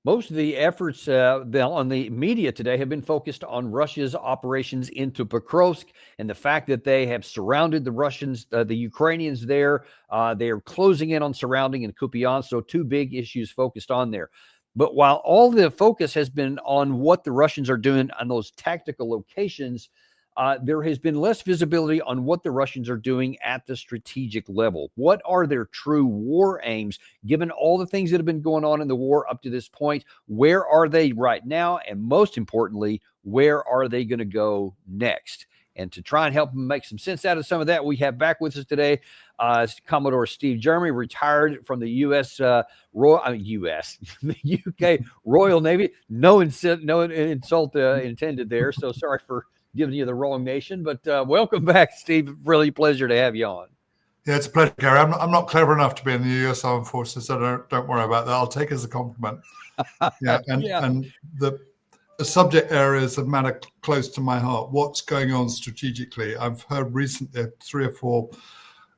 Most of the efforts on the media today have been focused on Russia's operations into Picrosk and the fact that they have surrounded the Russians, the Ukrainians there. They are closing in on surrounding in Kupiansk. So two big issues focused on there. But while all the focus has been on what the Russians are doing on those tactical locations, there has been less visibility on what the Russians are doing at the strategic level. What are their true war aims, given all the things that have been going on in the war up to this point? Where are they right now? And most importantly, where are they going to go next? And to try and help them make some sense out of some of that, we have back with us today Commodore Steve Jermy, retired from the the UK Royal Navy. No insult intended there. So sorry for giving you the wrong nation, but welcome back, Steve. Really a pleasure to have you on. Yeah, it's a pleasure, Gary. I'm not clever enough to be in the US Armed Forces, so don't worry about that. I'll take it as a compliment. Yeah, and the subject areas of matter close to my heart. What's going on strategically? I've heard recently 3 or 4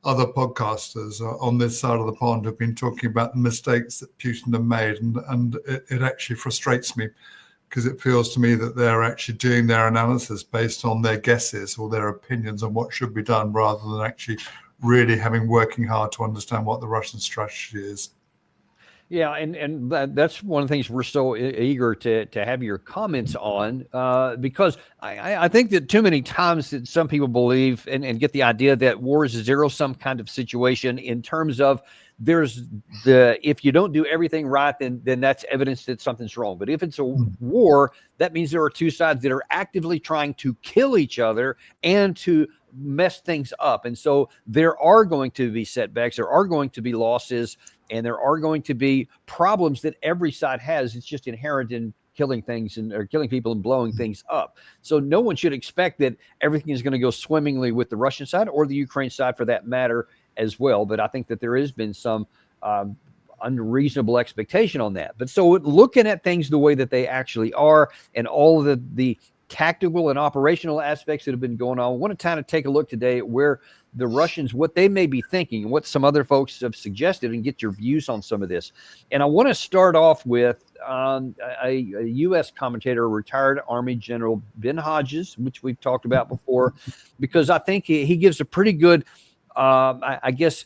other podcasters on this side of the pond have been talking about the mistakes that Putin have made, and it actually frustrates me, because it feels to me that they're actually doing their analysis based on their guesses or their opinions on what should be done, rather than actually really working hard to understand what the Russian strategy is. Yeah, and that's one of the things we're so eager to have your comments on, because I think that too many times that some people believe and get the idea that war is a zero-sum kind of situation, in terms of if you don't do everything right, then that's evidence that something's wrong. But if it's a war, that means there are two sides that are actively trying to kill each other and to mess things up. And so there are going to be setbacks, there are going to be losses, and there are going to be problems that every side has. It's just inherent in killing things or killing people and blowing things up. So no one should expect that everything is going to go swimmingly with the Russian side, or the Ukraine side for that matter as well. But I think that there has been some unreasonable expectation on that. But so looking at things the way that they actually are, and all of the tactical and operational aspects that have been going on, I want to kind of take a look today at where the Russians, what they may be thinking, and what some other folks have suggested, and get your views on some of this. And I want to start off with a U.S. commentator, a retired Army General, Ben Hodges, which we've talked about before, because I think he gives a pretty good, I guess,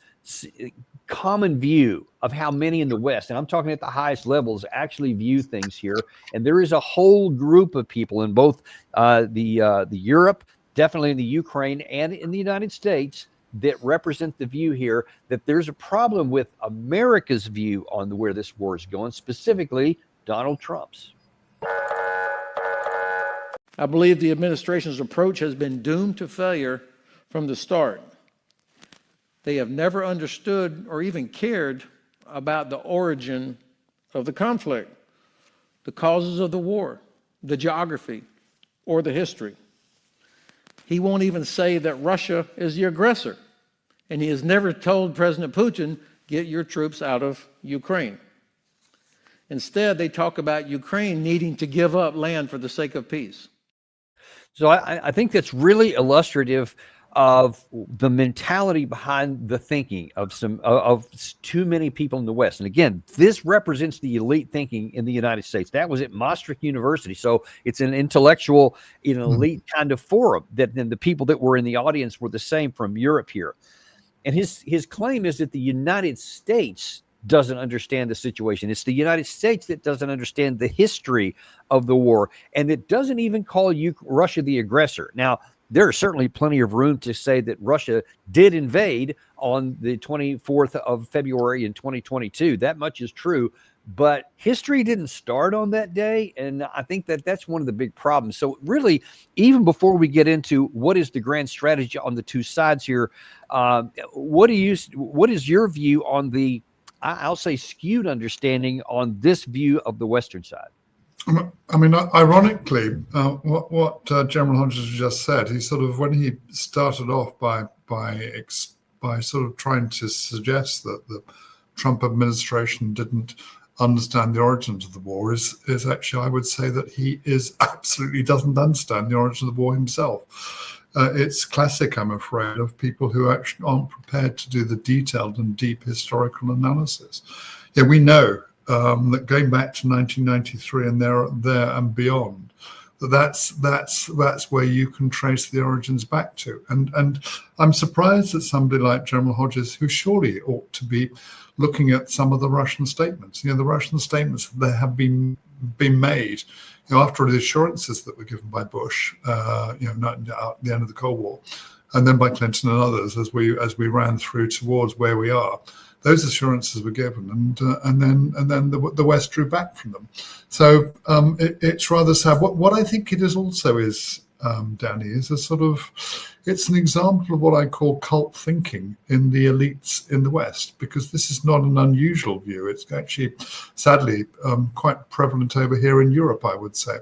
common view of how many in the West, and I'm talking at the highest levels, actually view things here. And there is a whole group of people in both the Europe, definitely in the Ukraine, and in the United States, that represent the view here that there's a problem with America's view on where this war is going, specifically Donald Trump's. I believe the administration's approach has been doomed to failure from the start. They have never understood or even cared about the origin of the conflict, the causes of the war, the geography, or the history. He won't even say that Russia is the aggressor, and he has never told President Putin, get your troops out of Ukraine. Instead, they talk about Ukraine needing to give up land for the sake of peace. So I think that's really illustrative of the mentality behind the thinking of too many people in the West. And again, this represents the elite thinking in the United States. That was at Maastricht University. So it's an intellectual, elite kind of forum, that then the people that were in the audience were the same from Europe here. And his claim is that the United States doesn't understand the situation. It's the United States that doesn't understand the history of the war, and it doesn't even call Russia the aggressor. Now, there is certainly plenty of room to say that Russia did invade on the 24th of February in 2022. That much is true, but history didn't start on that day, and I think that that's one of the big problems. So really, even before we get into what is the grand strategy on the two sides here, what is your view on the, I'll say, skewed understanding on this view of the Western side? I mean, ironically, what General Hodges just said, he sort of, when he started off by sort of trying to suggest that the Trump administration didn't understand the origins of the war, is actually, I would say that he absolutely doesn't understand the origin of the war himself. It's classic, I'm afraid, of people who actually aren't prepared to do the detailed and deep historical analysis. Yeah, we know that going back to 1993 and there and beyond, that's where you can trace the origins back to. And I'm surprised that somebody like General Hodges, who surely ought to be looking at some of the Russian statements, the Russian statements that have been made, after the assurances that were given by Bush, not at the end of the Cold War, and then by Clinton and others as we ran through towards where we are. Those assurances were given, and then the West drew back from them. So it's rather sad. What I think it is also is, Danny, is it's an example of what I call cult thinking in the elites in the West, because this is not an unusual view. It's actually, sadly, quite prevalent over here in Europe, I would say.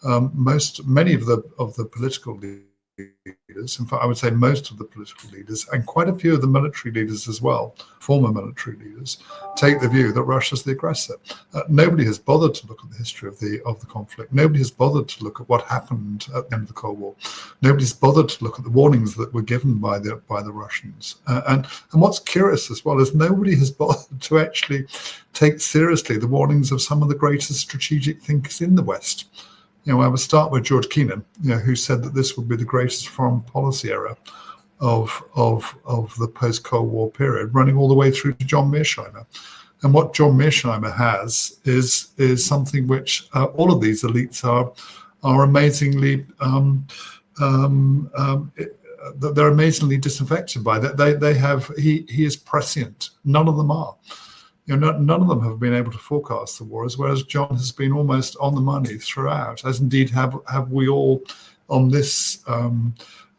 Many of the political leaders, in fact, I would say most of the political leaders, and quite a few of the military leaders as well, former military leaders, take the view that Russia's the aggressor. Nobody has bothered to look at the history of the conflict. Nobody has bothered to look at what happened at the end of the Cold War. Nobody's bothered to look at the warnings that were given by the Russians. And what's curious as well is nobody has bothered to actually take seriously the warnings of some of the greatest strategic thinkers in the West. I would start with George Kennan, who said that this would be the greatest foreign policy era of the post-Cold War period, running all the way through to John Mearsheimer. And what John Mearsheimer has is something which all of these elites are amazingly they're amazingly disaffected by. That he is prescient. None of them are. None of them have been able to forecast the wars, whereas John has been almost on the money throughout, as indeed have we all on this,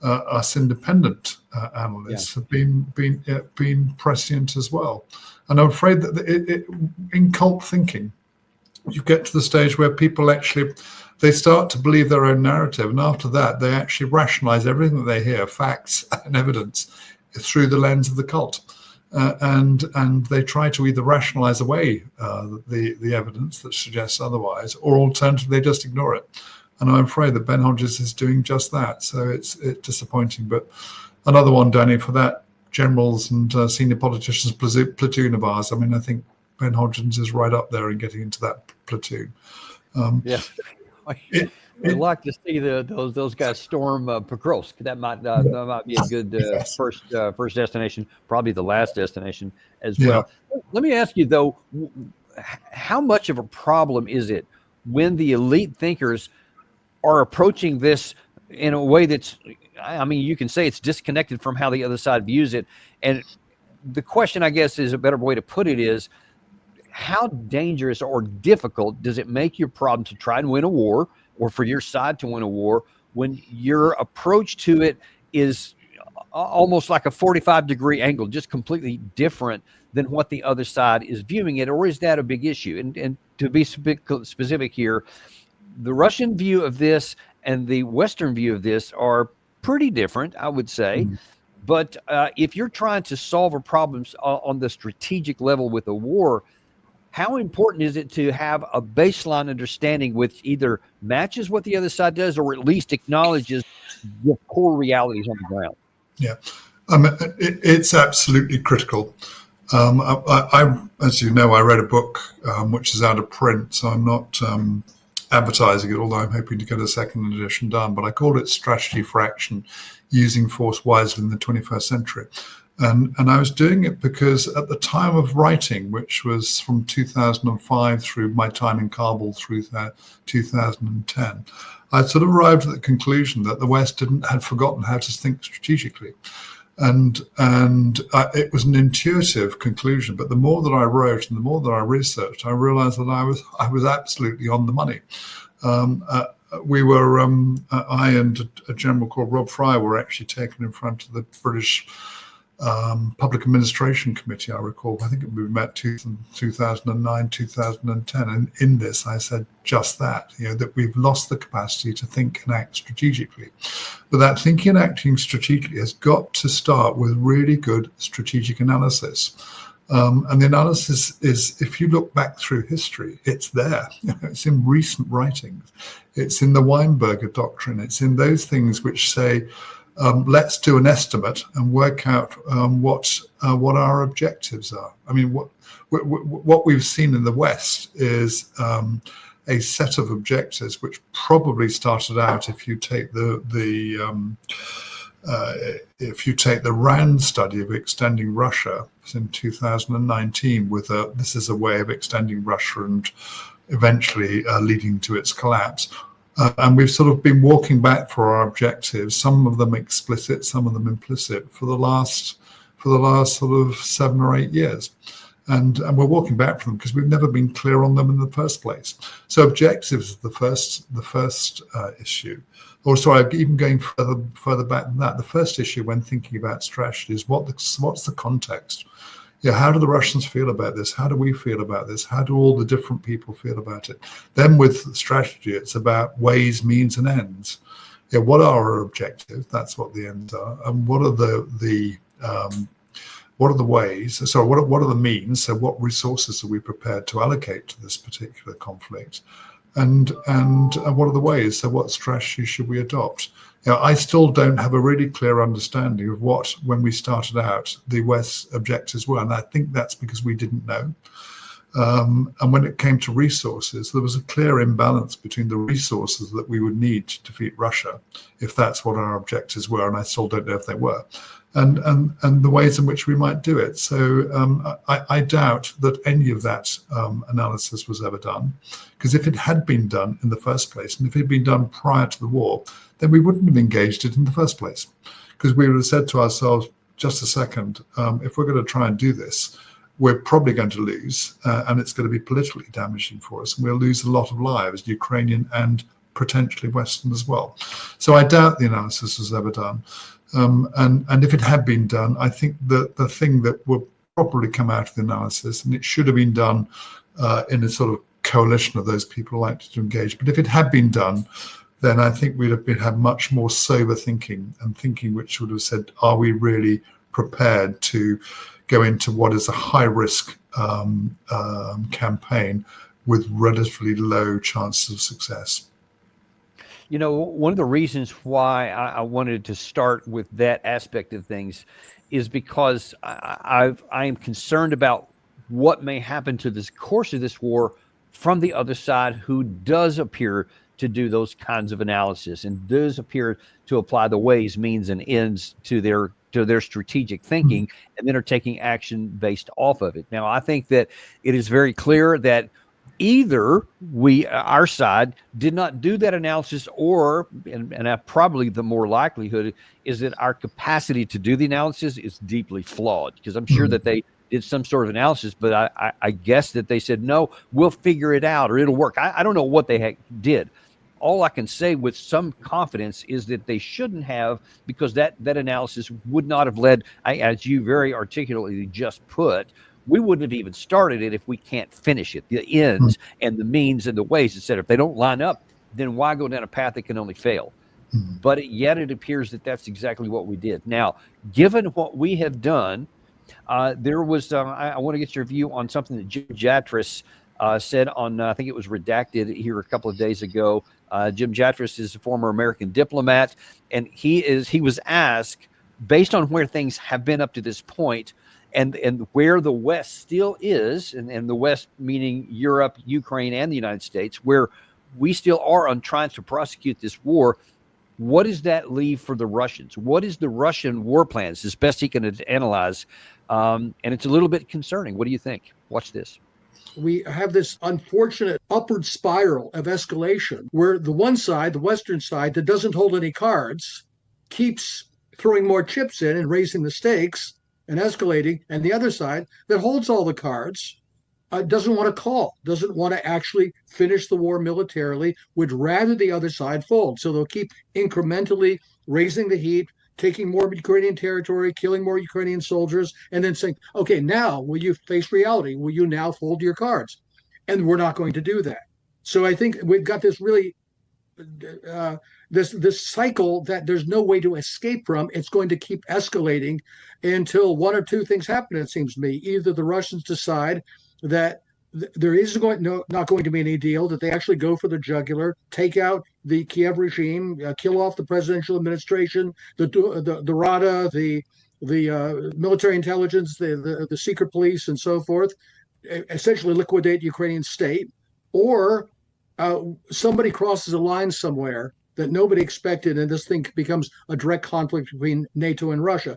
us independent analysts have been prescient as well. And I'm afraid that in cult thinking, you get to the stage where people they start to believe their own narrative, and after that, they actually rationalize everything that they hear, facts and evidence, through the lens of the cult. And they try to either rationalize away the evidence that suggests otherwise, or alternatively, they just ignore it. And I'm afraid that Ben Hodges is doing just that. So it's disappointing. But another one, Danny, for that generals and senior politicians platoon of ours. I mean, I think Ben Hodges is right up there in getting into that platoon. I'd like to see those guys storm Picrosk. That might be a good first destination, probably the last destination as well. Let me ask you though, how much of a problem is it when the elite thinkers are approaching this in a way that's, I mean, you can say it's disconnected from how the other side views it. And the question, I guess, is a better way to put it is, how dangerous or difficult does it make your problem to try and win a war, or for your side to win a war, when your approach to it is almost like a 45-degree angle, just completely different than what the other side is viewing it? Or is that a big issue? And to be specific here, the Russian view of this and the Western view of this are pretty different, I would say. Mm-hmm. But if you're trying to solve a problem on the strategic level with a war, how important is it to have a baseline understanding which either matches what the other side does, or at least acknowledges the core realities on the ground? Yeah, it's absolutely critical. I, as you know, I read a book which is out of print, so I'm not advertising it, although I'm hoping to get a second edition done. But I called it Strategy for Action, Using Force Wisely in the 21st Century. And I was doing it because at the time of writing, which was from 2005 through my time in Kabul through 2010, I sort of arrived at the conclusion that the West had forgotten how to think strategically. And it was an intuitive conclusion. But the more that I wrote and the more that I researched, I realized that I was absolutely on the money. We were, I and a general called Rob Fry were actually taken in front of the British Public Administration Committee, I recall. I think we met 2009, 2010. And in this, I said just that, that we've lost the capacity to think and act strategically. But that thinking and acting strategically has got to start with really good strategic analysis. And the analysis is, if you look back through history, it's there. It's in recent writings. It's in the Weinberger Doctrine. It's in those things which say, let's do an estimate and work out what our objectives are. I mean, what we've seen in the West is a set of objectives which probably started out, if you take if you take the RAND study of extending Russia in 2019, with this is a way of extending Russia and eventually leading to its collapse. And we've sort of been walking back for our objectives, some of them explicit, some of them implicit, for the last sort of 7 or 8 years. And we're walking back from them because we've never been clear on them in the first place. So objectives is the first issue. Or sorry, even going further back than that, the first issue when thinking about strategy is what's the context? Yeah, how do the Russians feel about this? How do we feel about this? How do all the different people feel about it? Then with strategy, it's about ways, means, and ends. Yeah, what are our objectives? That's what the ends are. And what are the ways? So what are the means? So what resources are we prepared to allocate to this particular conflict? And what are the ways? So what strategy should we adopt? You know, I still don't have a really clear understanding of what, when we started out, the West's objectives were, and I think that's because we didn't know. And when it came to resources, there was a clear imbalance between the resources that we would need to defeat Russia, if that's what our objectives were, and I still don't know if they were, and the ways in which we might do it. So I doubt that any of that analysis was ever done, because if it had been done in the first place, and if it had been done prior to the war, then we wouldn't have engaged it in the first place, because we would have said to ourselves, just a second, if we're going to try and do this, we're probably going to lose, and it's going to be politically damaging for us, and we'll lose a lot of lives, Ukrainian and potentially Western as well. So I doubt the analysis was ever done. And if it had been done, I think that the thing that would probably come out of the analysis, and it should have been done in a sort of coalition of those people who liked to engage, but if it had been done, then I think we'd have had much more sober thinking, and thinking which would have said, are we really prepared to go into what is a high-risk campaign with relatively low chances of success? You know, one of the reasons why I wanted to start with that aspect of things is because I am concerned about what may happen to this course of this war from the other side, who does appear to do those kinds of analysis and does appear to apply the ways, means, and ends to their strategic thinking, and then are taking action based off of it. Now, I think that it is very clear that either our side did not do that analysis, or, and probably the more likelihood is that our capacity to do the analysis is deeply flawed, because I'm sure that they did some sort of analysis, but I guess that they said, no, we'll figure it out, or it'll work. I don't know what they heck did. All I can say with some confidence is that they shouldn't have, because that analysis would not have led, as you very articulately just put, we wouldn't have even started it if we can't finish it. The ends and the means and the ways, etc. If they don't line up, then why go down a path that can only fail? But yet it appears that that's exactly what we did. Now, given what we have done, there was, I want to get your view on something that Jim Jatras said on, I think it was Redacted here a couple of days ago. Jim Jatras is a former American diplomat, and he was asked, based on where things have been up to this point, and where the West still is, and the West meaning Europe, Ukraine, and the United States, where we still are on trying to prosecute this war, what does that leave for the Russians? What is the Russian war plans, as best he can analyze? And it's a little bit concerning. What do you think? Watch this. We have this unfortunate upward spiral of escalation where the one side, the Western side, that doesn't hold any cards, keeps throwing more chips in and raising the stakes and escalating, and the other side that holds all the cards doesn't want to call, doesn't want to actually finish the war militarily, would rather the other side fold. So they'll keep incrementally raising the heat, taking more Ukrainian territory, killing more Ukrainian soldiers, and then saying, okay, now will you face reality? Will you now fold your cards? And we're not going to do that. So I think we've got this really this cycle that there's no way to escape from. It's going to keep escalating until one or two things happen, it seems to me. Either the Russians decide that there is not going to be any deal, that they actually go for the jugular, take out the Kiev regime, kill off the presidential administration, the Rada, the military intelligence, the secret police, and so forth, essentially liquidate Ukrainian state, or somebody crosses a line somewhere that nobody expected, and this thing becomes a direct conflict between NATO and Russia.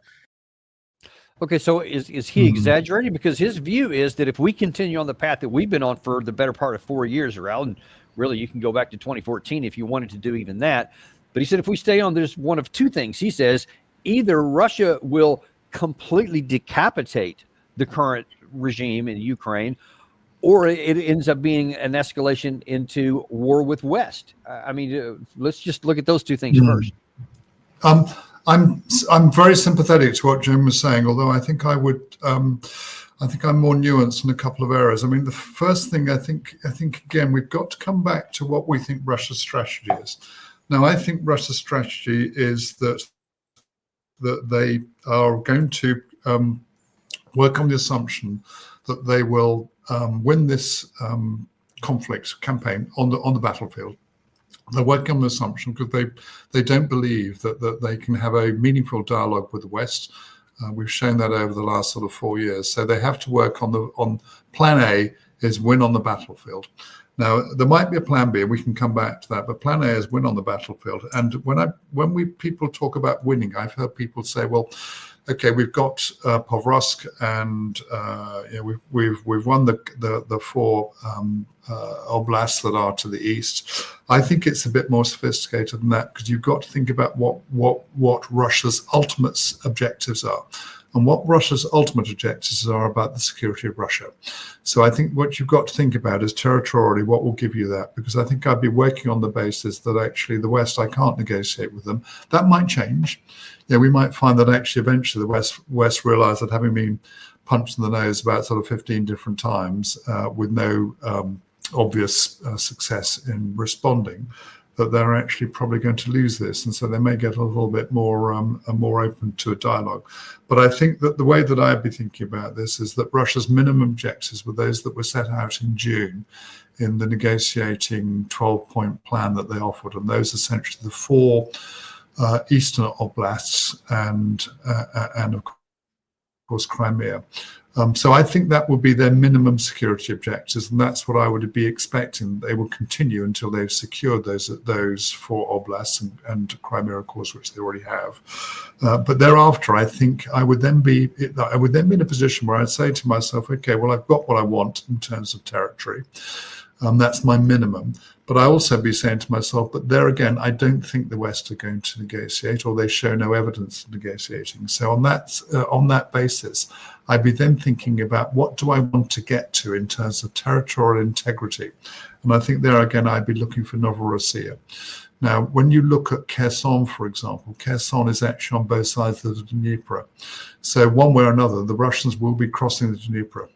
Okay, so is he exaggerating? Because his view is that if we continue on the path that we've been on for the better part of 4 years, and really you can go back to 2014 if you wanted to do even that. But he said if we stay on, there's one of two things. He says either Russia will completely decapitate the current regime in Ukraine, or it ends up being an escalation into war with West. I mean, let's just look at those two things first. I'm very sympathetic to what Jim was saying, although I think I would I think I'm more nuanced in a couple of areas. I mean, the first thing I think again we've got to come back to what we think Russia's strategy is. Now, I think Russia's strategy is that they are going to work on the assumption that they will win this conflict campaign on the battlefield. They're working on the assumption because they don't believe that they can have a meaningful dialogue with the West. We've shown that over the last sort of 4 years. So they have to work on plan A is win on the battlefield. Now, there might be a plan B, and we can come back to that, but plan A is win on the battlefield. And when people talk about winning, I've heard people say, well, okay, we've got Picrosk, and we've won the four oblasts that are to the east. I think it's a bit more sophisticated than that, because you've got to think about what Russia's ultimate objectives are. And what Russia's ultimate objectives are about the security of Russia. So I think what you've got to think about is territorially what will give you that, because I think I'd be working on the basis that actually the West, I can't negotiate with them. That might change. Yeah, we might find that actually eventually the West realize that, having been punched in the nose about sort of 15 different times with no obvious success in responding, that they're actually probably going to lose this, and so they may get a little bit more open to a dialogue. But I think that the way that I'd be thinking about this is that Russia's minimum objectives were those that were set out in June in the negotiating 12-point plan that they offered, and those essentially the four eastern oblasts and of course Crimea. So I think that would be their minimum security objectives, and that's what I would be expecting. They will continue until they've secured those four oblasts and Crimea, of course, which they already have. But thereafter, I think I would then be in a position where I'd say to myself, okay, well, I've got what I want in terms of territory. That's my minimum. But I also be saying to myself, but there again, I don't think the West are going to negotiate, or they show no evidence of negotiating. So on that basis, I'd be then thinking about what do I want to get to in terms of territorial integrity. And I think there again, I'd be looking for Novorossiya. Now, when you look at Kherson, for example, Kherson is actually on both sides of the Dnieper. So one way or another, the Russians will be crossing the Dnieper.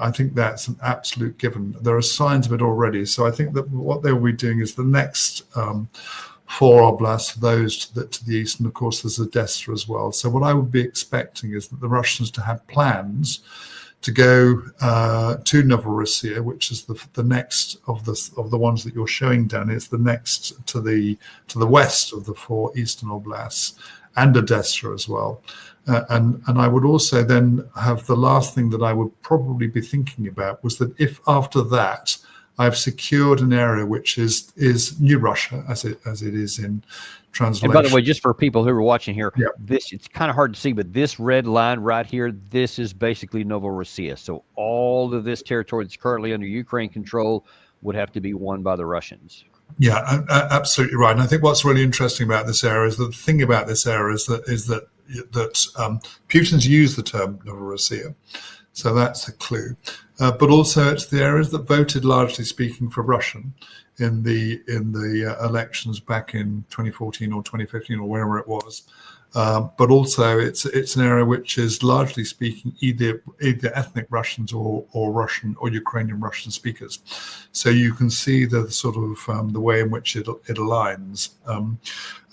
I think that's an absolute given. There are signs of it already. So I think that what they will be doing is the next four oblasts, those to the east, and of course there's Odessa as well. So what I would be expecting is that the Russians to have plans to go to Novorossiya, which is the next of the ones that you're showing, Dan. It's the next to the west of the four eastern oblasts, and Odessa as well. And I would also then have the last thing that I would probably be thinking about was that if after that I've secured an area which is New Russia, as it is in translation. And by the way, just for people who are watching here, yeah, it's kind of hard to see, but this red line right here, this is basically Novorossiya. So all of this territory that's currently under Ukraine control would have to be won by the Russians. Yeah, absolutely right. And I think what's really interesting about this area is that the thing about this area is that Putin's used the term Novorossiya, so that's a clue. But also, it's the areas that voted, largely speaking, for Russian in the elections back in 2014 or 2015 or wherever it was. But also, it's an area which is largely speaking either ethnic Russians or Russian or Ukrainian Russian speakers. So you can see the sort of the way in which it aligns.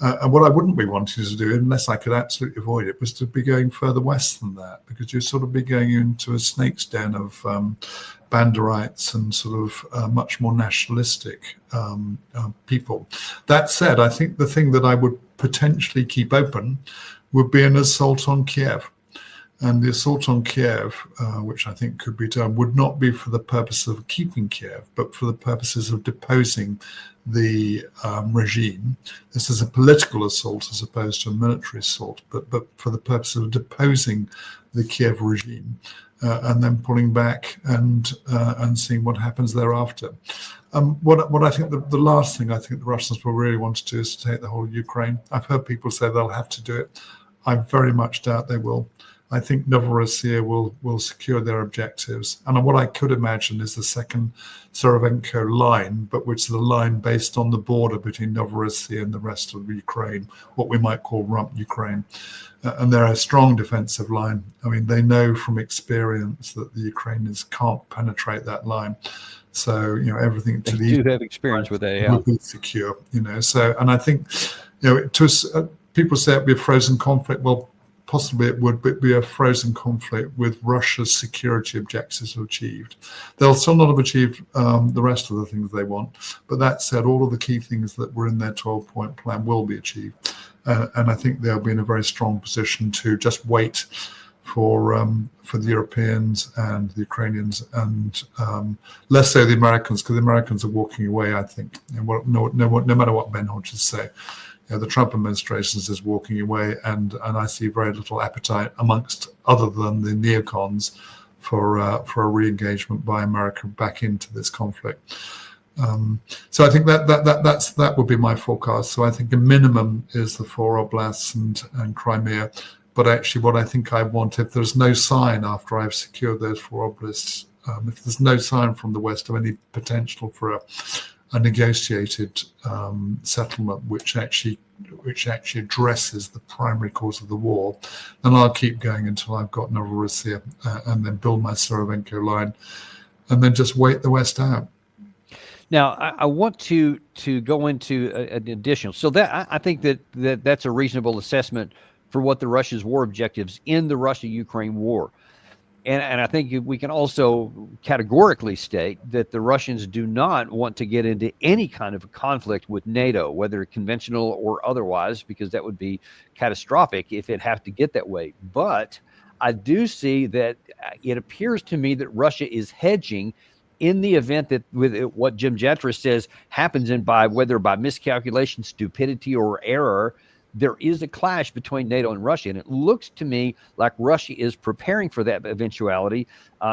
And what I wouldn't be wanting to do, unless I could absolutely avoid it, was to be going further west than that, because you'd sort of be going into a snake's den of Banderites and sort of much more nationalistic people. That said, I think the thing that I would potentially keep open would be an assault on Kiev. And the assault on Kiev, which I think could be done, would not be for the purpose of keeping Kiev, but for the purposes of deposing the regime. This is a political assault as opposed to a military assault, but for the purpose of deposing the Kiev regime, and then pulling back and seeing what happens thereafter. What I think the last thing I think the Russians will really want to do is to take the whole of Ukraine. I've heard people say they'll have to do it. I very much doubt they will. I think Novorossiya will secure their objectives. And what I could imagine is the second Sorovenko line, but which is a line based on the border between Novorossiya and the rest of Ukraine, what we might call rump Ukraine. And they're a strong defensive line. I mean, they know from experience that the Ukrainians can't penetrate that line. So, everything to the east. They do have experience with that, yeah. Will be secure, So, and I think, people say it'd be a frozen conflict. Well, possibly it would be a frozen conflict with Russia's security objectives achieved. They'll still not have achieved the rest of the things they want. But that said, all of the key things that were in their 12-point plan will be achieved. And I think they'll be in a very strong position to just wait for the Europeans and the Ukrainians, and less so the Americans, because the Americans are walking away, I think. And no matter what Ben Hodges say. The Trump administration is walking away, and I see very little appetite amongst other than the neocons for a re-engagement by America back into this conflict. So I think that would be my forecast. So I think the minimum is the 4 oblasts and Crimea. But actually, what I think I want, if there's no sign after I've secured those 4 oblasts, if there's no sign from the West of any potential for a negotiated settlement which actually addresses the primary cause of the war, then I'll keep going until I've got Novorossiya and then build my Sorovenko line and then just wait the West out. Now, I want to go into an additional. So that I think that's a reasonable assessment for what the Russia's war objectives in the Russia-Ukraine war. And I think we can also categorically state that the Russians do not want to get into any kind of a conflict with NATO, whether conventional or otherwise, because that would be catastrophic if it have to get that way. But I do see that it appears to me that Russia is hedging in the event that with what Jim Jatras says happens, and whether by miscalculation, stupidity, or error, there is a clash between NATO and Russia. And it looks to me like Russia is preparing for that eventuality.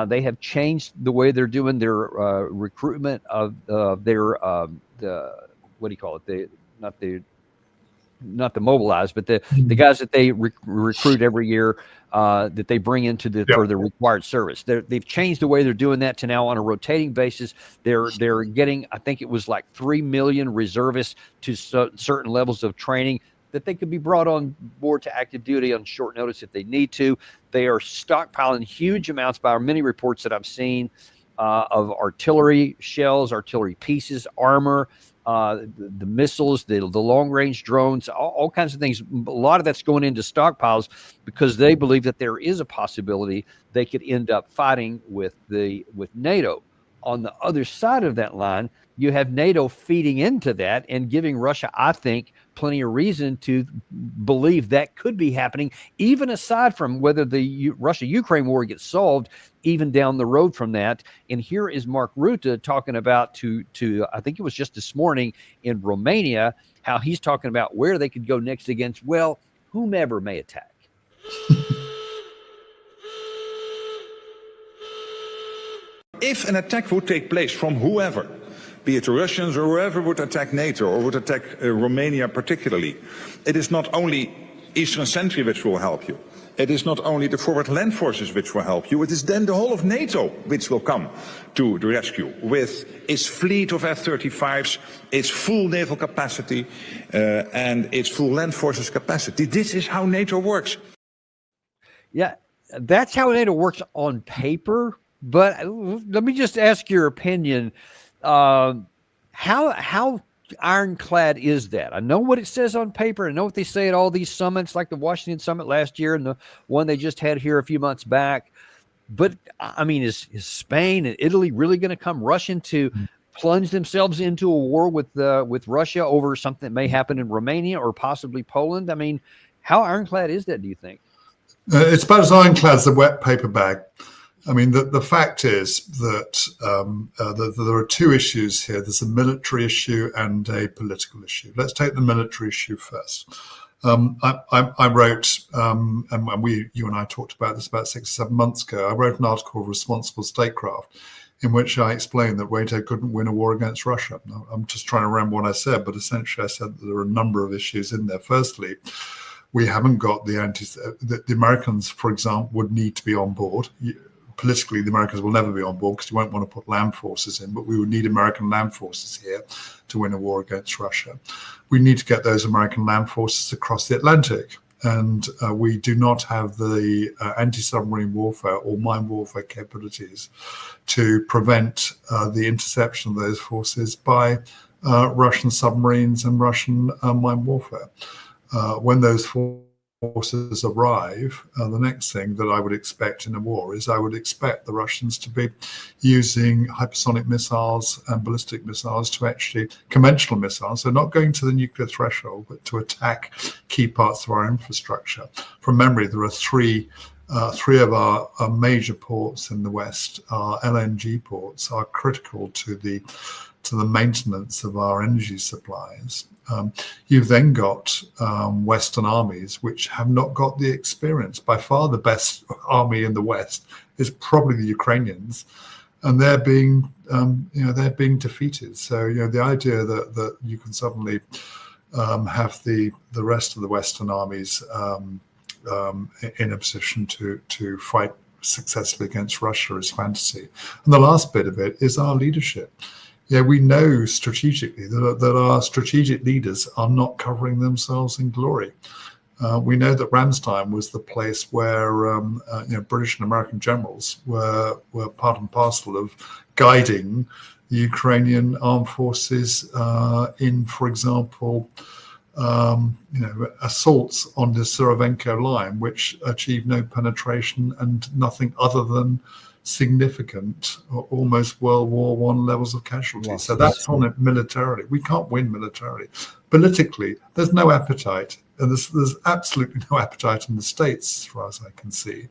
They have changed the way they're doing their recruitment of their, what do you call it? Not the mobilized, but the guys that they recruit every year that they bring into for the required service. They've changed the way they're doing that to now on a rotating basis. They're getting, I think it was like 3 million reservists to certain levels of training that they could be brought on board to active duty on short notice if they need to. They are stockpiling huge amounts, by many reports that I've seen, of artillery shells, artillery pieces, armor, the missiles, the long-range drones, all kinds of things. A lot of that's going into stockpiles because they believe that there is a possibility they could end up fighting with NATO. On the other side of that line, you have NATO feeding into that and giving Russia, I think, plenty of reason to believe that could be happening, even aside from whether the Russia-Ukraine war gets solved, even down the road from that. And here is Mark Rutte talking about to I think it was just this morning in Romania, how he's talking about where they could go next against, well, whomever may attack. If an attack would take place from whoever, be it the Russians or whoever would attack NATO or would attack Romania particularly, it is not only Eastern Sentry which will help you. It is not only the forward land forces which will help you, it is then the whole of NATO which will come to the rescue with its fleet of F-35s, its full naval capacity, and its full land forces capacity. This is how NATO works. Yeah, that's how NATO works on paper. But let me just ask your opinion. How ironclad is that? I know what it says on paper. I know what they say at all these summits, like the Washington summit last year and the one they just had here a few months back. But I mean, is Spain and Italy really going to come rushing to plunge themselves into a war with Russia over something that may happen in Romania or possibly Poland? I mean, how ironclad is that, do you think? It's about as ironclad as a wet paper bag. I mean, the fact is that there are two issues here. There's a military issue and a political issue. Let's take the military issue first. I wrote, and you and I talked about this about 6 or 7 months ago. I wrote an article called Responsible Statecraft, in which I explained that NATO couldn't win a war against Russia. I'm just trying to remember what I said, but essentially I said that there are a number of issues in there. Firstly, we haven't got the Americans, for example, would need to be on board. Politically, the Americans will never be on board because you won't want to put land forces in, but we would need American land forces here to win a war against Russia. We need to get those American land forces across the Atlantic. And we do not have the anti-submarine warfare or mine warfare capabilities to prevent the interception of those forces by Russian submarines and Russian mine warfare. When those forces arrive, the next thing that I would expect in a war is I would expect the Russians to be using hypersonic missiles and ballistic missiles to actually, conventional missiles, so not going to the nuclear threshold, but to attack key parts of our infrastructure. From memory, there are three of our major ports in the West, our LNG ports, are critical to the maintenance of our energy supplies. You've then got Western armies which have not got the experience. By far the best army in the West is probably the Ukrainians, and they're being defeated. So the idea that you can suddenly have the rest of the Western armies in a position to fight successfully against Russia is fantasy. And the last bit of it is our leadership. Yeah, we know strategically that our strategic leaders are not covering themselves in glory. We know that Ramstein was the place where British and American generals were part and parcel of guiding the Ukrainian armed forces in, for example, assaults on the Surovenko line, which achieved no penetration and nothing other than significant, almost World War I levels of casualties. Yes, so that's on it militarily. We can't win militarily. Politically, there's no appetite, and there's absolutely no appetite in the States, as far as I can see.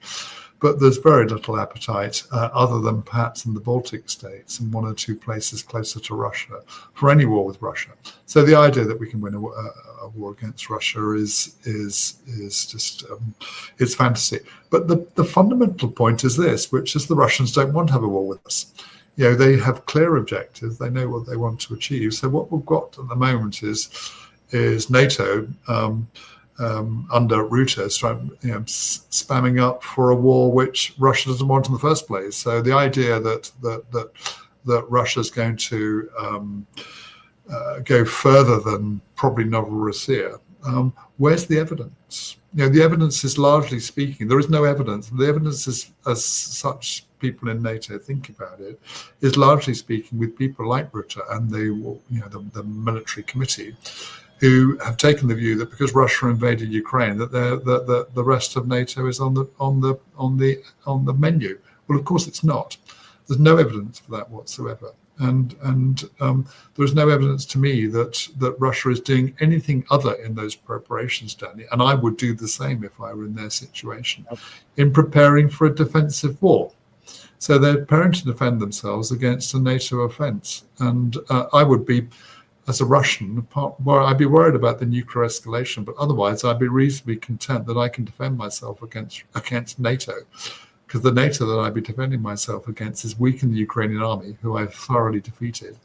But there's very little appetite, other than perhaps in the Baltic states and one or two places closer to Russia, for any war with Russia. So the idea that we can win a war against Russia is just it's fantasy. But the fundamental point is this, which is the Russians don't want to have a war with us. They have clear objectives. They know what they want to achieve. So what we've got at the moment is NATO. Under Rutte, spamming up for a war which Russia doesn't want in the first place. So the idea that Russia's going to go further than probably Novorossiya, where's the evidence? The evidence is largely speaking. There is no evidence. The evidence is, as such people in NATO think about it, is largely speaking with people like Rutte and the military committee, who have taken the view that because Russia invaded Ukraine, that the rest of NATO is on the menu. Well, of course it's not. There's no evidence for that whatsoever, and there's no evidence to me that Russia is doing anything other in those preparations, Danny. And I would do the same if I were in their situation, in preparing for a defensive war. So they're preparing to defend themselves against a NATO offence, and I would be, as a Russian, I'd be worried about the nuclear escalation, but otherwise I'd be reasonably content that I can defend myself against NATO, because the NATO that I'd be defending myself against is weak in the Ukrainian army, who I've thoroughly defeated,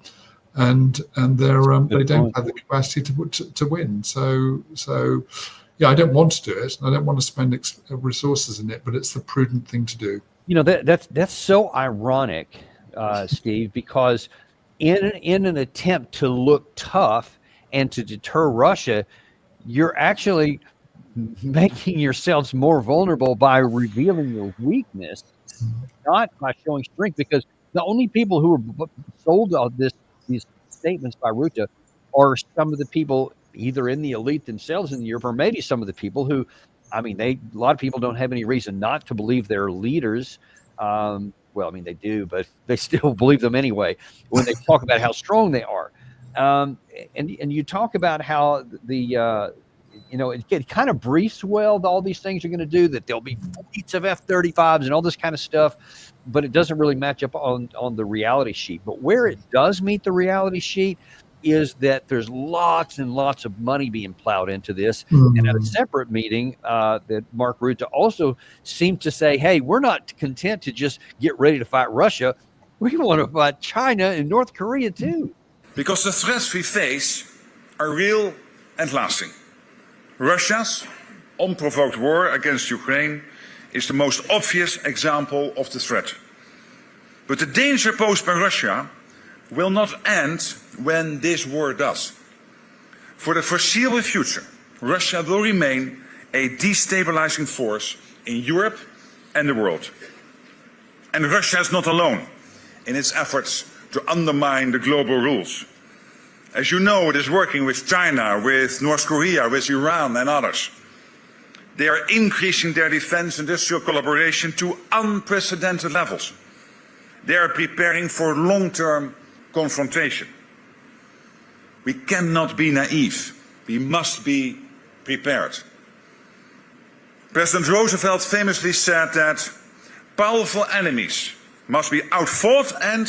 and they don't have the capacity to win. So yeah, I don't want to do it. I don't want to spend resources in it, but it's the prudent thing to do. That's so ironic, Steve, because in an attempt to look tough and to deter Russia, you're actually making yourselves more vulnerable by revealing your weakness, not by showing strength. Because the only people who are sold on these statements by Rutte are some of the people either in the elite themselves in Europe, or maybe some of the people who, a lot of people don't have any reason not to believe their leaders Well, I mean, they do, but they still believe them anyway when they talk about how strong they are. And you talk about how it kind of briefs well all these things you're going to do, that there'll be fleets of F-35s and all this kind of stuff, but it doesn't really match up on the reality sheet. But where it does meet the reality sheet is that there's lots and lots of money being plowed into this. And at a separate meeting, that Mark Rutte also seemed to say, hey, we're not content to just get ready to fight Russia. We want to fight China and North Korea too. Because the threats we face are real and lasting. Russia's unprovoked war against Ukraine is the most obvious example of the threat. But the danger posed by Russia will not end when this war does. For the foreseeable future, Russia will remain a destabilizing force in Europe and the world. And Russia is not alone in its efforts to undermine the global rules. As you know, it is working with China, with North Korea, with Iran and others. They are increasing their defense industrial collaboration to unprecedented levels. They are preparing for long-term confrontation. We cannot be naive. We must be prepared. President Roosevelt famously said that powerful enemies must be outfought and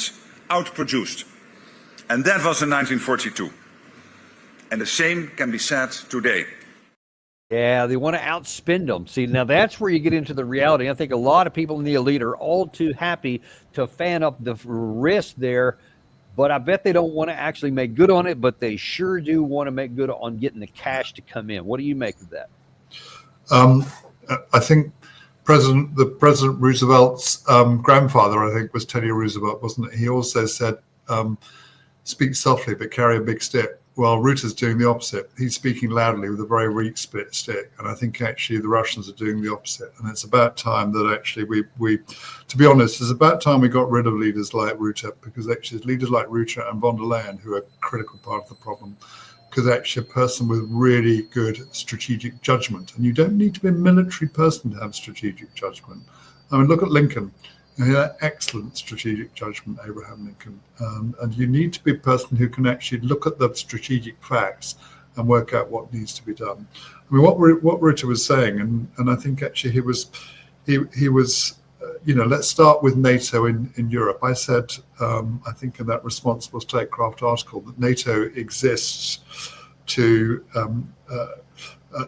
outproduced. And that was in 1942. And the same can be said today. Yeah, they want to outspend them. See, now that's where you get into the reality. I think a lot of people in the elite are all too happy to fan up the risk there, but I bet they don't want to actually make good on it, but they sure do want to make good on getting the cash to come in. What do you make of that? I think President Roosevelt's grandfather, I think, was Teddy Roosevelt, wasn't it? He also said, speak softly but carry a big stick. Well, Rutte's doing the opposite. He's speaking loudly with a very weak stick. And I think actually the Russians are doing the opposite. And it's about time that actually we to be honest, it's about time we got rid of leaders like Rutte, because actually leaders like Rutte and von der Leyen, who are a critical part of the problem, because actually a person with really good strategic judgment. And you don't need to be a military person to have strategic judgment. I mean, look at Lincoln. He had excellent strategic judgment, Abraham Lincoln. And you need to be a person who can actually look at the strategic facts and work out what needs to be done. I mean, what Rutte was saying, and I think actually he was, let's start with NATO in Europe. I said, I think in that responsible statecraft article, that NATO exists to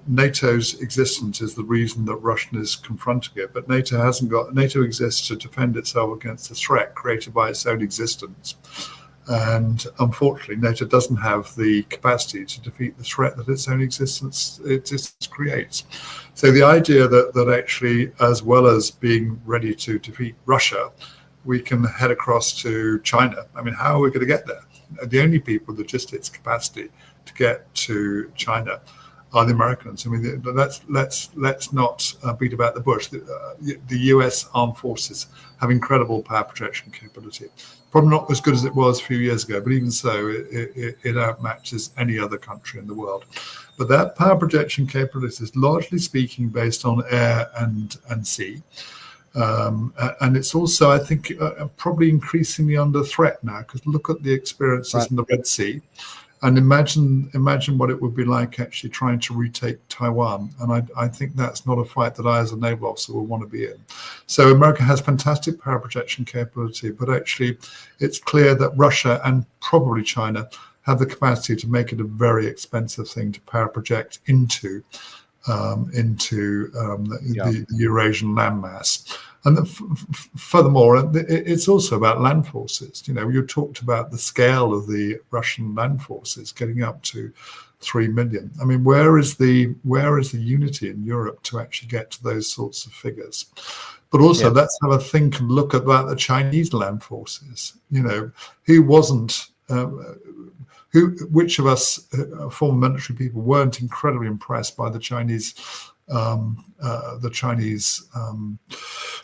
NATO's existence is the reason that Russia is confronting it, but NATO exists to defend itself against the threat created by its own existence. And unfortunately, NATO doesn't have the capacity to defeat the threat that its own existence creates. So the idea that actually, as well as being ready to defeat Russia, we can head across to China. I mean, how are we going to get there? The only people with logistics capacity to get to China are the Americans. I mean, let's not beat about the bush. The U.S. armed forces have incredible power projection capability. Probably not as good as it was a few years ago, but even so, it outmatches any other country in the world. But that power projection capability is largely speaking based on air and sea. And it's also, I think, probably increasingly under threat now, because look at the experiences in the Red Sea. And imagine what it would be like actually trying to retake Taiwan. And I think that's not a fight that I, as a naval officer, would want to be in. So America has fantastic power projection capability, but actually it's clear that Russia and probably China have the capacity to make it a very expensive thing to power project into the Eurasian landmass. And furthermore, it's also about land forces. You talked about the scale of the Russian land forces getting up to 3 million. I mean, where is the unity in Europe to actually get to those sorts of figures? But also, let's have a think and look about the Chinese land forces. Which of us former military people weren't incredibly impressed by the Chinese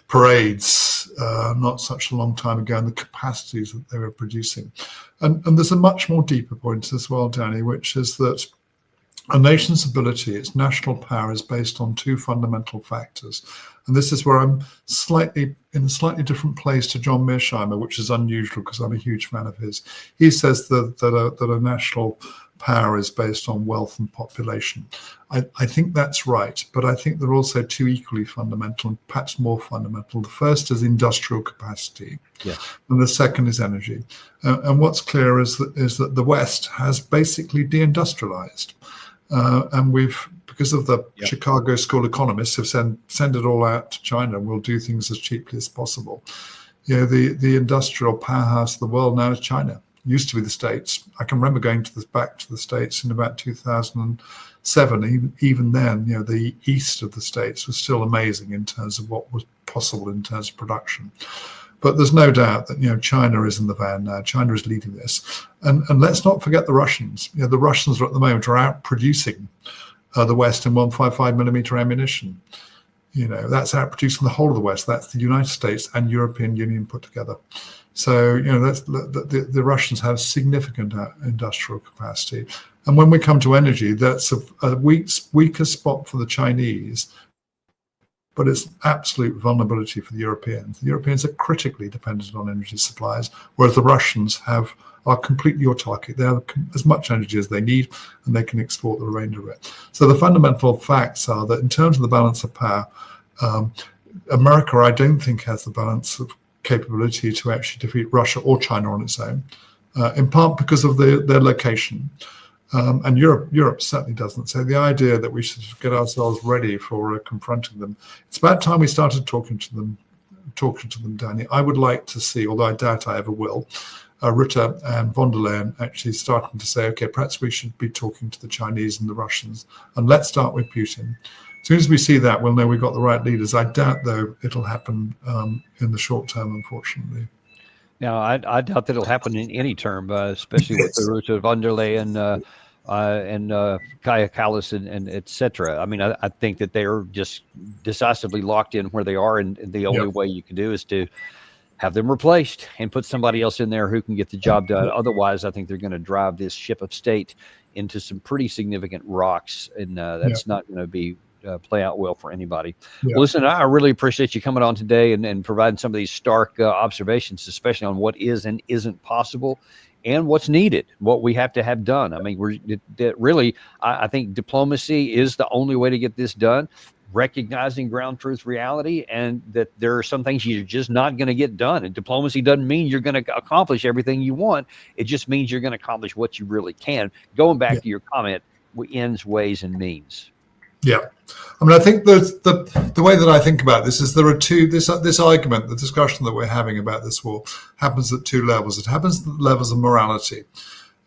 parades not such a long time ago, and the capacities that they were producing. And there's a much more deeper point as well, Danny, which is that a nation's ability, its national power, is based on two fundamental factors. And this is where I'm slightly in a slightly different place to John Mearsheimer, which is unusual because I'm a huge fan of his. He says that a national power is based on wealth and population. I think that's right, but I think they're also two equally fundamental and perhaps more fundamental. The first is industrial capacity, and the second is energy. And what's clear is that the West has basically deindustrialized, and because of the Chicago School economists have send it all out to China and we'll do things as cheaply as possible. The industrial powerhouse of the world now is China. Used to be the States. I can remember going back to the States in about 2007. Even then, the east of the States was still amazing in terms of what was possible in terms of production. But there's no doubt that China is in the van now. China is leading this, and let's not forget the Russians. The Russians at the moment are out producing the West in 155mm ammunition. That's out producing the whole of the West. That's the United States and European Union put together. So, the Russians have significant industrial capacity. And when we come to energy, that's a weaker spot for the Chinese, but it's absolute vulnerability for the Europeans. The Europeans are critically dependent on energy supplies, whereas the Russians are completely autarkic. They have as much energy as they need, and they can export the remainder of it. So the fundamental facts are that in terms of the balance of power, America, I don't think, has the balance of capability to actually defeat Russia or China on its own, in part because of their location. And Europe certainly doesn't. So the idea that we should get ourselves ready for confronting them, it's about time we started talking to them, Danny. I would like to see, although I doubt I ever will, Rutte and von der Leyen actually starting to say, okay, perhaps we should be talking to the Chinese and the Russians, and let's start with Putin. As soon as we see that, we'll know we've got the right leaders. I doubt, though, it'll happen in the short term, unfortunately. Now, I doubt that it'll happen in any term, especially with the Rutte, von der Leyen, and Kaja Kallas and et cetera. I mean, I think that they are just decisively locked in where they are, and the only way you can do is to have them replaced and put somebody else in there who can get the job done. Otherwise, I think they're going to drive this ship of state into some pretty significant rocks, and that's not going to be play out well for anybody. Well, listen, I really appreciate you coming on today and providing some of these stark observations, especially on what is and isn't possible and what's needed, what we have to have done. I mean, I think diplomacy is the only way to get this done, recognizing ground truth reality, and that there are some things you're just not going to get done. And diplomacy doesn't mean you're going to accomplish everything you want. It just means you're going to accomplish what you really can. Going back to your comment, ends, ways, and means. Yeah, I mean, I think the way that I think about this is there are two. This argument, the discussion that we're having about this war, happens at two levels. It happens at the levels of morality,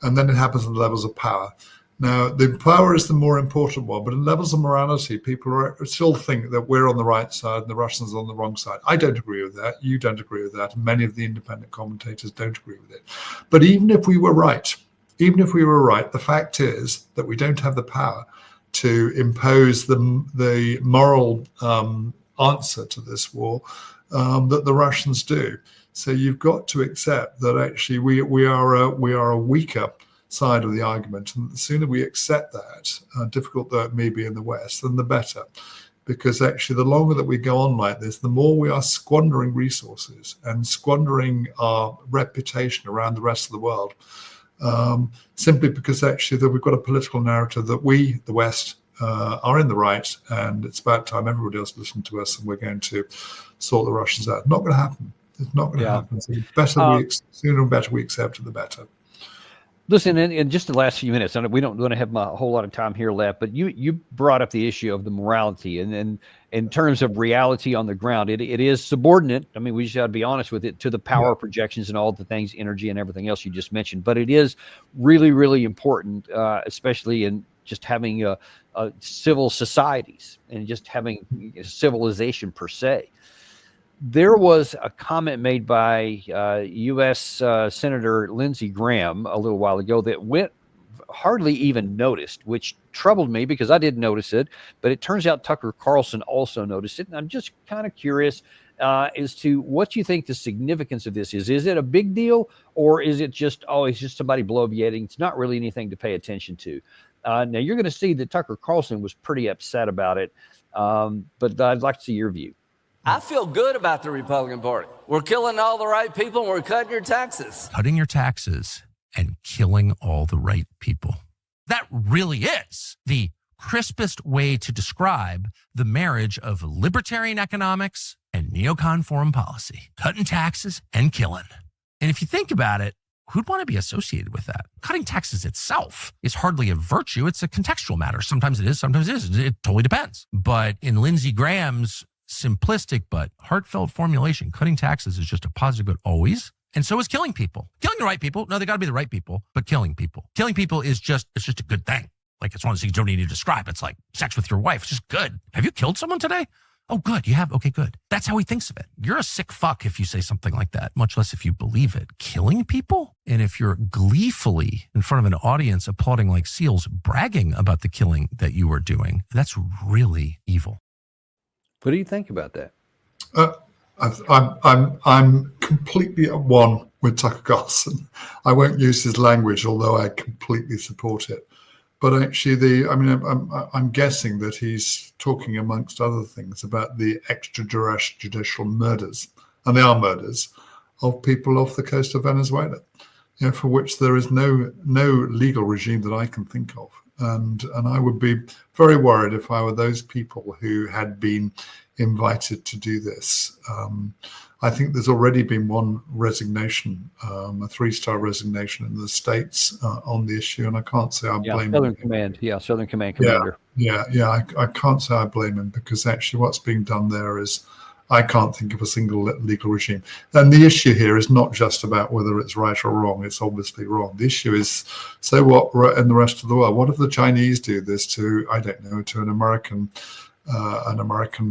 and then it happens at the levels of power. Now, the power is the more important one, but in levels of morality, people still think that we're on the right side and the Russians are on the wrong side. I don't agree with that. You don't agree with that. And many of the independent commentators don't agree with it. But even if we were right, the fact is that we don't have the power to impose the moral answer to this war that the Russians do. So you've got to accept that actually we are a weaker side of the argument, and the sooner we accept that, difficult though it may be in the West, then the better. Because actually, the longer that we go on like this, the more we are squandering resources and squandering our reputation around the rest of the world. Simply because actually that we've got a political narrative that we, the West, are in the right, and it's about time everybody else listened to us, and we're going to sort the Russians out. Not going to happen. It's not going to happen. So sooner and better we accept it, the better. Listen, in just the last few minutes, we don't want to have a whole lot of time here left, but you brought up the issue of the morality, and in terms of reality on the ground, it is subordinate. I mean, we just got to be honest with it, to the power projections and all the things, energy and everything else you just mentioned. But it is really, really important, especially in just having civil societies and just having civilization per se. There was a comment made by U.S. Senator Lindsey Graham a little while ago that went hardly even noticed, which troubled me because I didn't notice it. But it turns out Tucker Carlson also noticed it. And I'm just kind of curious as to what you think the significance of this is. Is it a big deal, or is it just, it's just somebody bloviating? It's not really anything to pay attention to. Now, you're going to see that Tucker Carlson was pretty upset about it. But I'd like to see your view. I feel good about the Republican Party. We're killing all the right people and we're cutting your taxes. Cutting your taxes and killing all the right people. That really is the crispest way to describe the marriage of libertarian economics and neocon foreign policy. Cutting taxes and killing. And if you think about it, who'd want to be associated with that? Cutting taxes itself is hardly a virtue. It's a contextual matter. Sometimes it is, sometimes it isn't. It totally depends. But in Lindsey Graham's simplistic but heartfelt formulation, cutting taxes is just a positive good always. And so is killing people. Killing the right people. No, they got to be the right people, but killing people. Killing people is just a good thing. Like, it's one of those things you don't need to describe. It's like sex with your wife. It's just good. Have you killed someone today? Oh, good. You have? Okay, good. That's how he thinks of it. You're a sick fuck if you say something like that, much less if you believe it. Killing people? And if you're gleefully in front of an audience applauding like seals, bragging about the killing that you are doing, that's really evil. What do you think about that? I'm completely at one with Tucker Carlson. I won't use his language, although I completely support it. But actually, I'm guessing that he's talking, amongst other things, about the extrajudicial murders, and they are murders, of people off the coast of Venezuela, for which there is no legal regime that I can think of. And I would be very worried if I were those people who had been invited to do this. I think there's already been one resignation, a 3-star resignation in the States on the issue, and I can't say I blame Southern him. Command. Yeah, Southern Command commander. Yeah. I can't say I blame him, because actually what's being done there is, I can't think of a single legal regime. And the issue here is not just about whether it's right or wrong. It's obviously wrong. The issue is, so what in the rest of the world? What if the Chinese do this to, I don't know, to an American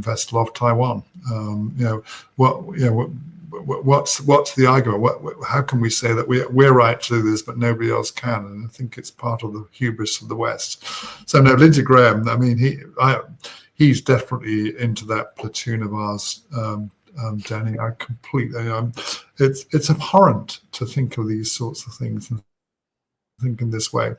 vessel off Taiwan? What's the argument? How can we say that we're right to do this, but nobody else can? And I think it's part of the hubris of the West. So no, Lindsey Graham. I mean, he's definitely into that platoon of ours, Danny. I completely. It's abhorrent to think of these sorts of things and think in this way.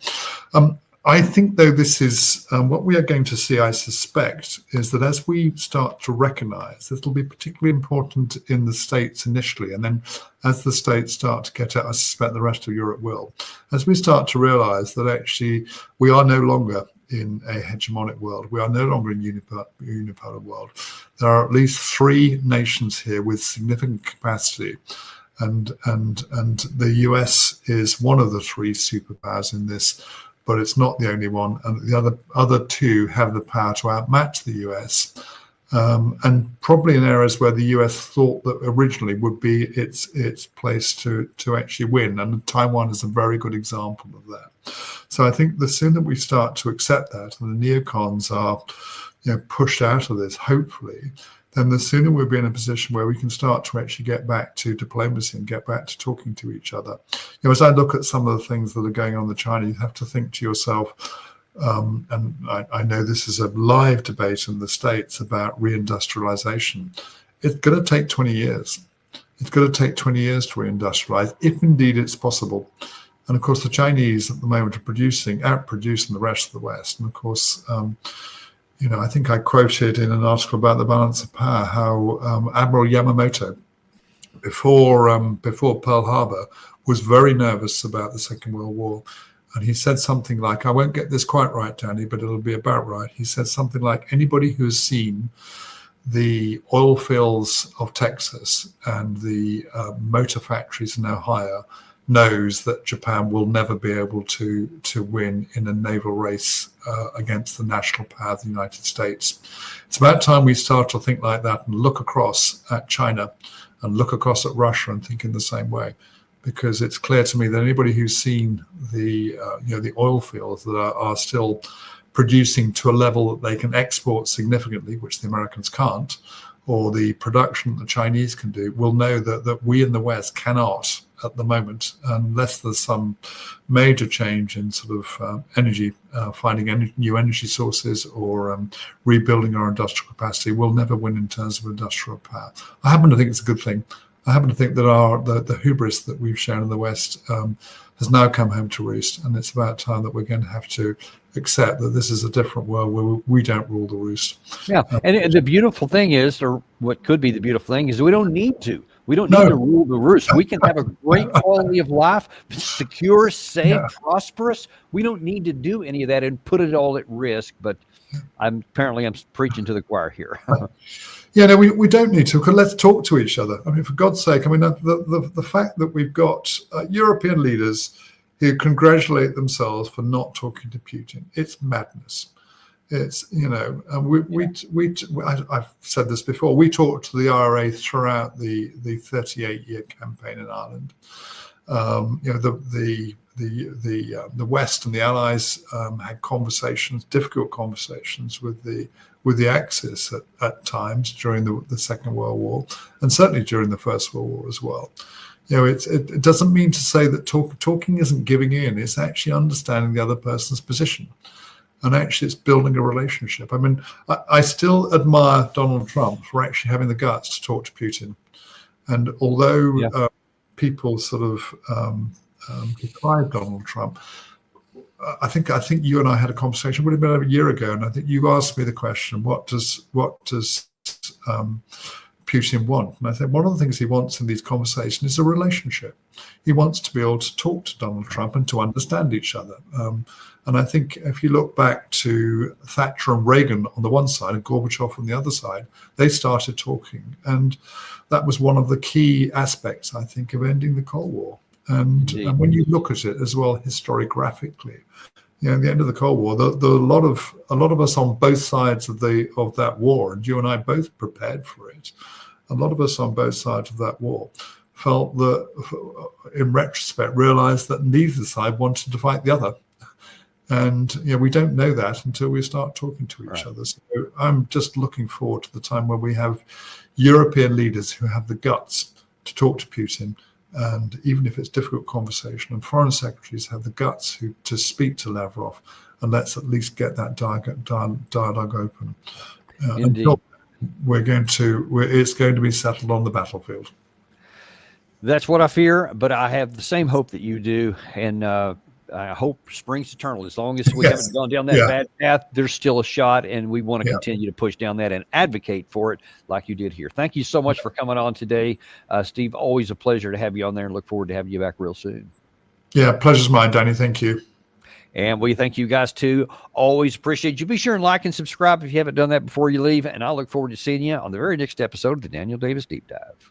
I think, though, this is what we are going to see, I suspect, is that as we start to recognize, this will be particularly important in the States initially, and then as the States start to get out, I suspect the rest of Europe will, as we start to realize that actually we are no longer in a hegemonic world. We are no longer in unipolar world. There are at least 3 nations here with significant capacity, and the US is one of the 3 superpowers in this, but it's not the only one. And the other 2 have the power to outmatch the US, and probably in areas where the US thought that originally would be its place to actually win. And Taiwan is a very good example of that. So I think the sooner we start to accept that, and the neocons are pushed out of this, hopefully, then the sooner we'll be in a position where we can start to actually get back to diplomacy and get back to talking to each other. As I look at some of the things that are going on in China, you have to think to yourself, and I know this is a live debate in the States about reindustrialization. It's going to take 20 years. It's going to take 20 years to reindustrialize, if indeed it's possible. And of course, the Chinese at the moment are outproducing the rest of the West. And of course, I think I quoted in an article about the balance of power how Admiral Yamamoto, before Pearl Harbor, was very nervous about the Second World War. And he said something like, I won't get this quite right, Danny, but it'll be about right. He said something like, anybody who has seen the oil fields of Texas and the motor factories in Ohio knows that Japan will never be able to win in a naval race against the national power of the United States. It's about time we start to think like that and look across at China and look across at Russia and think in the same way, because it's clear to me that anybody who's seen the oil fields that are still producing to a level that they can export significantly, which the Americans can't, or the production that the Chinese can do, will know that we in the West cannot at the moment, unless there's some major change in sort of energy, finding new energy sources or rebuilding our industrial capacity. We'll never win in terms of industrial power. I happen to think it's a good thing. I happen to think that the hubris that we've shown in the West has now come home to roost, and it's about time that we're going to have to accept that this is a different world where we don't rule the roost. Yeah, and the beautiful thing is, or what could be the beautiful thing is, we don't need to. We don't need No. to rule the roost. We can have a great quality of life, secure, safe, prosperous. We don't need to do any of that and put it all at risk. But I'm preaching to the choir here. Yeah, no, we don't need to. Let's talk to each other. I mean, for God's sake, I mean, the fact that we've got European leaders who congratulate themselves for not talking to Putin, it's madness. It's, you know, I've said this before, we talked to the IRA throughout the 38-year campaign in Ireland. You know, the West and the Allies had conversations, difficult conversations with the Axis at times during the Second World War, and certainly during the First World War as well. You know, it doesn't mean to say that talking isn't giving in. It's actually understanding the other person's position. And actually, it's building a relationship. I mean, I still admire Donald Trump for actually having the guts to talk to Putin. And although people sort of decry Donald Trump, I think you and I had a conversation, would have been a year ago, and I think you asked me the question, what does Putin want? And I think one of the things he wants in these conversations is a relationship. He wants to be able to talk to Donald Trump and to understand each other. And I think if you look back to Thatcher and Reagan on the one side and Gorbachev on the other side, they started talking. And that was one of the key aspects, I think, of ending the Cold War. And when you look at it as well historiographically, you know, at the end of the Cold War, a lot of us on both sides of that war, and you and I both prepared for it. A lot of us on both sides of that war felt that, in retrospect, realized that neither side wanted to fight the other. And you know, we don't know that until we start talking to each other. So I'm just looking forward to the time where we have European leaders who have the guts to talk to Putin, and even if it's difficult conversation, and foreign secretaries have the guts to speak to Lavrov, and let's at least get that dialogue open. Indeed. It's going to be settled on the battlefield. That's what I fear, but I have the same hope that you do, and I hope springs eternal. As long as we haven't gone down that bad path, there's still a shot, and we want to continue to push down that and advocate for it like you did here. Thank you so much for coming on today, Steve. Always a pleasure to have you on there, and look forward to having you back real soon. Yeah, pleasure's mine, Danny. Thank you. And we thank you guys too. Always appreciate you. Be sure and like and subscribe if you haven't done that before you leave, and I look forward to seeing you on the very next episode of the Daniel Davis Deep Dive.